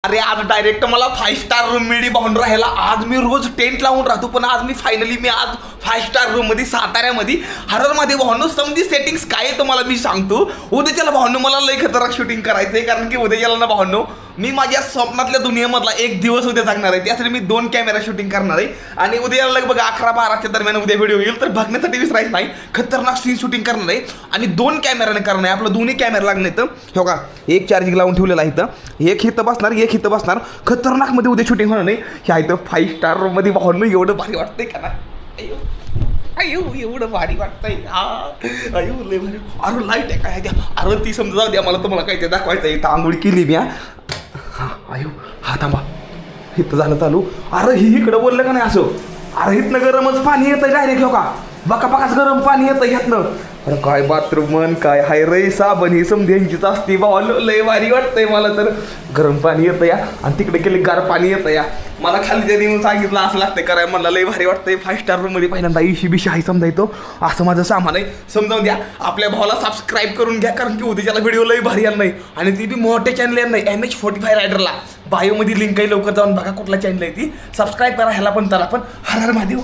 अरे आज डायरेक्ट मला 5 स्टार रूम मिळली भाऊन राहायला. आज मी रोज टेंट लावून राहतो, पण आज मी फायनली आज 5 स्टार रूम मध्ये साताऱ्यामध्ये हररमध्ये भाऊंनो समधी सेटिंग्स काय आहे तुम्हाला मी सांगतो. उद्याच्याला भाऊंनो मला लय खतरनाक शूटिंग करायचंय, कारण की उद्याच्याला ना भाऊंनो मी माझ्या स्वप्नातल्या दुनियेमधला एक दिवस उद्या जगणार आहे. त्यासाठी मी 2 कॅमेरा शूटिंग करणार आहे आणि उद्या लगभग 11-12च्या दरम्यान उद्या व्हिडिओ येईल, तर बघण्यासाठी विसरायचं नाही. खतरनाक सीन शूटिंग करणार आहे आणि 2 कॅमेराने करणार आहे. आपलं दोन्ही कॅमेरा लागणार इथं हो का, एक चार्जिंग लावून ठेवलेला आहे इथं, एक इथं बसणार एक इथं बसणार. खतरनाक मध्ये उद्या शूटिंग होणार नाही. ह्या इथं 5 स्टार रूम मध्ये भाऊंनो एवढं भारी वाटतंय का ना. अयो एवढं भारी वाटतंय. अयो लय भारी. अरे लाईट आहे काय द्या. अरे ती समजा जाऊ द्या, मला तुम्हाला काय ते दाखवायचं. इथं आंघोळी केली मी. अयो हा थांबा, इथं झालं चालू. अरे ही इकडं बोललं का नाही असं. अरे इथनं गरमच पाणी येतं डायरेक्ट हो का, बका बकाच गरम पाणी येतं ह्यातनं. अरे काय बाथरूम मन काय हाय रे, साबण ही समधी यांचीच असते भावा. लय भारी वाटतंय मला तर. गरम पाणी येतं या आणि तिकडे गेले गार पाणी येतं या. मला खाली त्या देऊन सांगितलं असं लागतंय कराय, मला लय भारी वाटतंय. 5 स्टार रूम मध्ये पहिल्यांदा इशी बिशी आहे समजा येतो. असं माझं सामान आहे, समजावून द्या. आपल्या भावाला सबस्क्राईब करून घ्या, कारण की उद्याच्याला व्हिडिओ लय भारी येणार नाही. आणि ती बी मोठे चॅनल येणार नाही. MH45 रायडरला बायोमध्ये लिंक आहे, लवकर जाऊन बघा कुठला चॅनल आहे ती. सबस्क्राईब करा ह्याला पण, त्याला पण. हर हर महादेव.